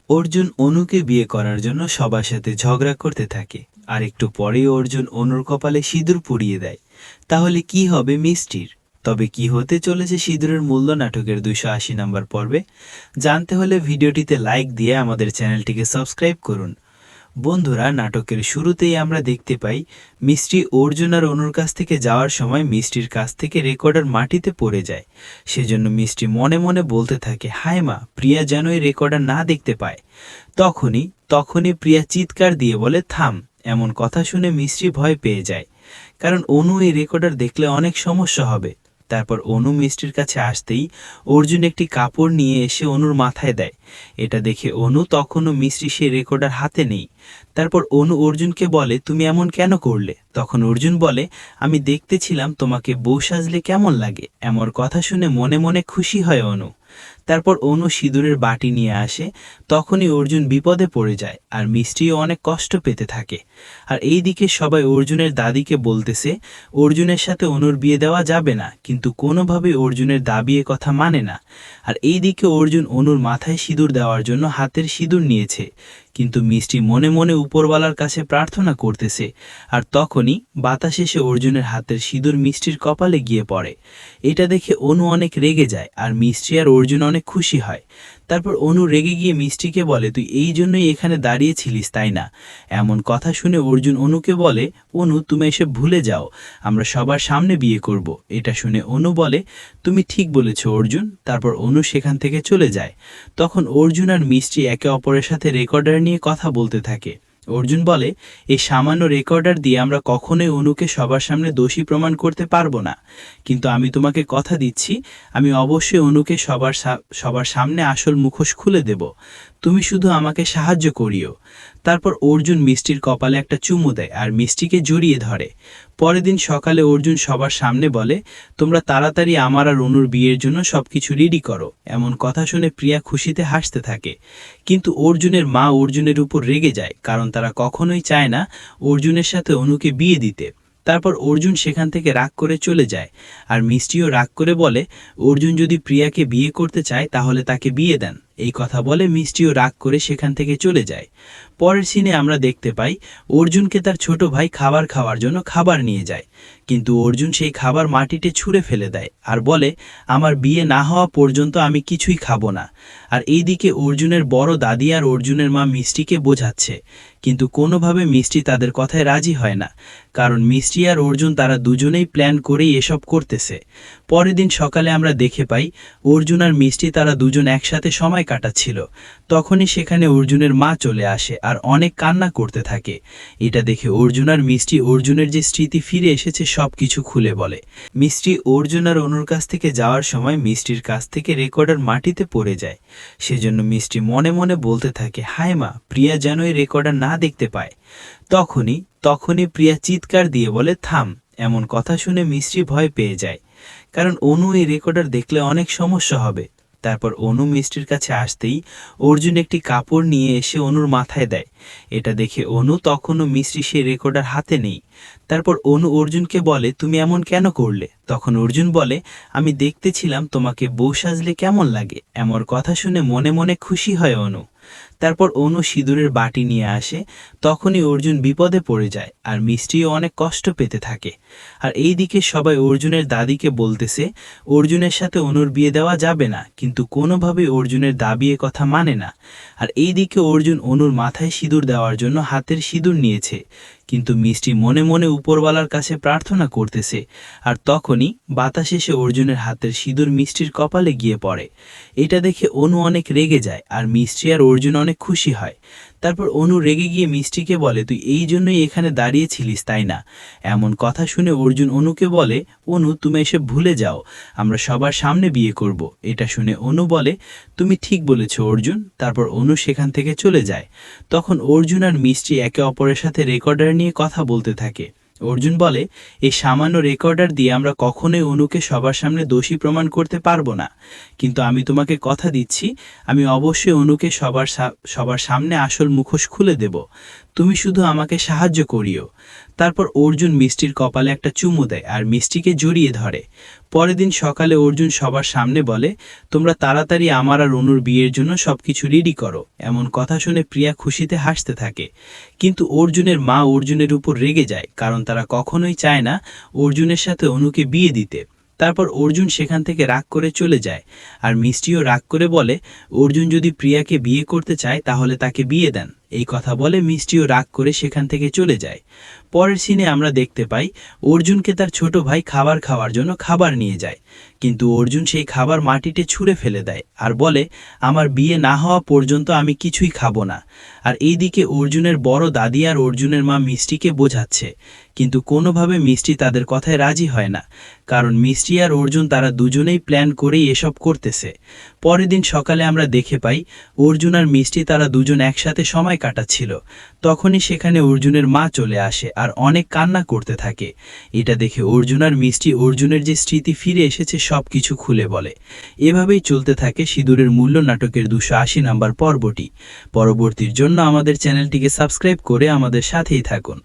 অর্জুন অনুকে বিয়ে করার জন্য সবার সাথে ঝগড়া করতে থাকে আর একটু পরেই অর্জুন অনুর কপালে সিঁদুর পরিয়ে দেয়। তাহলে কি হবে মিষ্টির? তবে কি হতে চলেছে সিঁদুরের মূল্য নাটকের 280 নম্বর পর্বে জানতে হলে ভিডিওটিতে লাইক দিয়ে আমাদের চ্যানেলটিকে সাবস্ক্রাইব করুন। বন্ধুরা, নাটকের শুরুতেই আমরা দেখতে পাই মিষ্টি অর্জুন আর অনুর কাছ থেকে যাওয়ার সময় মিষ্টির কাছ থেকে রেকর্ডার মাটিতে পড়ে যায়। সেজন্য মিষ্টি মনে মনে বলতে থাকে, হায় মা, প্রিয়া যেন এই রেকর্ডার না দেখতে পায়। তখনই প্রিয়া চিৎকার দিয়ে বলে, থাম। এমন কথা শুনে মিষ্টি ভয় পেয়ে যায়, কারণ অনু এই রেকর্ডার দেখলে অনেক সমস্যা হবে। তারপর অনু মিষ্টির কাছে আসতেই অর্জুন একটি কাপড় নিয়ে এসে অনুর মাথায় দেয়। এটা দেখে অনু তখনও মিষ্টি সেই রেকর্ডার হাতে নেই। তারপর অনু অর্জুনকে বলে, তুমি এমন কেন করলে? তখন অর্জুন বলে, আমি দেখতেছিলাম তোমাকে বউ সাজলে কেমন লাগে। এমন কথা শুনে মনে মনে খুশি হয় অনু। তারপর অনু সিঁদুরের বাটি নিয়ে আসে। তখনই অর্জুন বিপদে পড়ে যায় আর মিষ্টিও অনেক কষ্ট পেতে থাকে। আর এইদিকে সবাই অর্জুনের দাদিকে বলতেছে অর্জুনের সাথে অনুর বিয়ে দেওয়া যাবে না, কিন্তু কোনোভাবেই অর্জুনের দাবি এ কথা মানে না। আর এইদিকে অর্জুন অনুর মাথায় সিঁদুর দেওয়ার জন্য হাতের সিঁদুর নিয়েছে, কিন্তু মিষ্টি মনে মনে উপরওয়ালার কাছে প্রার্থনা করতেছে। আর তখনই বাতাস এসে অর্জুনের হাতের সিঁদুর মিষ্টির কপালে গিয়ে পড়ে। এটা দেখে অনু অনেক রেগে যায় আর মিষ্টি আর অর্জুন অনেক খুশি হয়। তারপর অনু রেগে গিয়ে মিষ্টিকে বলে, তুই এই জন্যই এখানে দাঁড়িয়েছিলিস তাই না? এমন কথা শুনে অর্জুন অনুকে বলে, অনু, তুমি এসে ভুলে যাও, আমরা সবার সামনে বিয়ে করব। এটা শুনে অনু বলে, তুমি ঠিক বলেছ অর্জুন। তারপর অনু সেখান থেকে চলে যায়। তখন অর্জুন আর মিষ্টি একে অপরের সাথে রেকর্ডার নিয়ে কথা বলতে থাকে। অর্জুন বলে, এই সামান্য রেকর্ডার দিয়ে আমরা কখনোই অনুকে সবার সামনে দোষী প্রমাণ করতে পারবো না, কিন্তু আমি তোমাকে কথা দিচ্ছি, আমি অবশ্যই অনুকে সবার সামনে আসল মুখোশ খুলে দেব। তুমি শুধু আমাকে সাহায্য করিও। তারপর অর্জুন মিষ্টির কপালে একটা চুমু দেয় আর মিষ্টিকে জড়িয়ে ধরে। পরের দিন সকালে অর্জুন সবার সামনে বলে, তোমরা তাড়াতাড়ি আমার আর অনুর বিয়ের জন্য সবকিছু রেডি করো। এমন কথা শুনে প্রিয়া খুশিতে হাসতে থাকে, কিন্তু অর্জুনের মা অর্জুনের উপর রেগে যায়, কারণ তারা কখনোই চায় না অর্জুনের সাথে অনুকে বিয়ে দিতে। তারপর অর্জুন সেখান থেকে রাগ করে চলে যায় আর মিষ্টিও রাগ করে বলে, অর্জুন যদি প্রিয়াকে বিয়ে করতে চায় তাহলে তাকে বিয়ে দেন। এই কথা বলে মিষ্টিও রাগ করে সেখান থেকে চলে যায়। পরের সিনে আমরা দেখতে পাই অর্জুনকে তার ছোট ভাই খাবার খাওয়ার জন্য খাবার নিয়ে যায়, কিন্তু অর্জুন সেই খাবার মাটিতে ছুঁড়ে ফেলে দেয় আর বলে, আমার বিয়ে না হওয়া পর্যন্ত আমি কিছুই খাবো না। আর এইদিকে অর্জুনের বড় দাদি আর অর্জুনের মা মিষ্টিকে বোঝাচ্ছে, কিন্তু কোনোভাবে মিষ্টি তাদের কথায় রাজি হয় না, কারণ মিষ্টি আর অর্জুন তারা দুজনেই প্ল্যান করেই এসব করতেছে। পরের দিন সকালে আমরা দেখে পাই অর্জুন আর মিষ্টি তারা দুজন একসাথে সময় কাটাচ্ছিল। তখনই সেখানে অর্জুনের মা চলে আসে আর অনেক কান্না করতে থাকে। এটা দেখে অর্জুন আর মিষ্টি অর্জুনের যে স্মৃতি ফিরে এসেছে সব কিছু খুলে বলে। মিষ্টি অর্জুন আর অনুর কাছ থেকে যাওয়ার সময় মিষ্টির কাছ থেকে রেকর্ডার মাটিতে পড়ে যায়। সেজন্য মিষ্টি মনে মনে বলতে থাকে, হায় মা, প্রিয়া যেন এই রেকর্ডার না দেখতে পায়। তখনই প্রিয়া চিৎকার দিয়ে বলে, থাম। এমন কথা শুনে মিষ্টি ভয় পেয়ে যায়, কারণ অনু এই রেকর্ডার দেখলে অনেক সমস্যা হবে। তারপর অনু মিষ্টির কাছে আসতেই অর্জুন একটি কাপড় নিয়ে এসে অনুর মাথায় দেয়। এটা দেখে অনু তখনও মিষ্টি সেই রেকর্ডার হাতে নেই। তারপর অনু অর্জুনকে বলে, তুমি এমন কেন করলে? তখন অর্জুন বলে, আমি দেখতেছিলাম তোমাকে বউ সাজলে কেমন লাগে। এমন কথা শুনে মনে মনে খুশি হয় অনু। তারপর অনু সিঁদুরের বাটি নিয়ে আসে। তখনই অর্জুন বিপদে পড়ে যায় আর মিষ্টিও অনেক কষ্ট পেতে থাকে। আর এইদিকে সবাই অর্জুনের দাদিকে বলতেছে অর্জুনের সাথে অনুর বিয়ে দেওয়া যাবে না, কিন্তু কোনোভাবেই অর্জুনের দাবি এ কথা মানে না। আর এইদিকে অর্জুন অনুর মাথায় সিঁদুর দেওয়ার জন্য হাতের সিঁদুর নিয়েছে, কিন্তু মিষ্টি মনে মনে উপরওয়ালার কাছে প্রার্থনা করতেছে। আর তখনই বাতাস এসে অর্জুনের হাতের সিঁদুর মিষ্টির কপালে গিয়ে পড়ে। এটা দেখে অনু অনেক রেগে যায় আর মিষ্টি আর অর্জুন অনেক খুশি হয়। তারপর অনু রেগে গিয়ে মিষ্টিকে বলে, তুই এই জন্যই এখানে দাঁড়িয়েছিলিস তাই না? এমন কথা শুনে অর্জুন অনুকে বলে, অনু, তুমি এসে ভুলে যাও, আমরা সবার সামনে বিয়ে করব। এটা শুনে অনু বলে, তুমি ঠিক বলেছ অর্জুন। তারপর অনু সেখান থেকে চলে যায়। তখন অর্জুন আর মিষ্টি একে অপরের সাথে রেকর্ডার নিয়ে কথা বলতে থাকে। অর্জুন বলে, এই সামান্য রেকর্ডার দিয়ে আমরা কখনোই অনুকে সবার সামনে দোষী প্রমাণ করতে পারবো না, কিন্তু আমি তোমাকে কথা দিচ্ছি, আমি অবশ্যই অনুকে সবার সামনে আসল মুখোশ খুলে দেব। তুমি শুধু আমাকে সাহায্য করিও। তারপর অর্জুন মিষ্টির কপালে একটা চুমু দেয় আর মিষ্টিকে জড়িয়ে ধরে। পরের দিন সকালে অর্জুন সবার সামনে বলে, তোমরা তাড়াতাড়ি আমার আর অনুর বিয়ের জন্য সবকিছু রেডি করো। এমন কথা শুনে প্রিয়া খুশিতে হাসতে থাকে। কিন্তু অর্জুনের মা অর্জুনের উপর রেগে যায়, কারণ তারা কখনোই চায় না অর্জুনের সাথে অনুকে বিয়ে দিতে। তারপর অর্জুন সেখান থেকে রাগ করে চলে যায়, আর মিষ্টিও রাগ করে বলে, অর্জুন যদি প্রিয়াকে বিয়ে করতে চায় তাহলে তাকে বিয়ে দেন। এই কথা বলে মিষ্টিও রাগ করে সেখান থেকে চলে যায়। পরের সিনে আমরা দেখতে পাই অর্জুনকে তার ছোট ভাই খাবার খাওয়ার জন্য খাবার নিয়ে যায়, কিন্তু অর্জুন সেই খাবার মাটিতে ছুঁড়ে ফেলে দেয় আর বলে, আমার বিয়ে না হওয়া পর্যন্ত আমি কিছুই খাবো না। আর এইদিকে অর্জুনের বড় দাদি আর অর্জুনের মা মিষ্টিকে বোঝাচ্ছে, কিন্তু কোনোভাবে মিষ্টি তাদের কথায় রাজি হয় না, কারণ মিষ্টি আর অর্জুন তারা দুজনেই প্ল্যান করেই এসব করতেছে। পরের দিন সকালে আমরা দেখে পাই অর্জুন আর মিষ্টি তারা দুজন একসাথে সময় কাটাচ্ছিল। তখনই সেখানে অর্জুনের মা চলে আসে আর অনেক কান্না করতে থাকে। এটা দেখে অর্জুন আর মিষ্টি অর্জুনের যে স্মৃতি ফিরে এসেছে সব কিছু খুলে বলে। এভাবেই চলতে থাকে সিঁদুরের মূল্য নাটকের 280 নম্বর পর্বটি। পরবর্তীর জন্য আমাদের চ্যানেলটিকে সাবস্ক্রাইব করে আমাদের সাথেই থাকুন।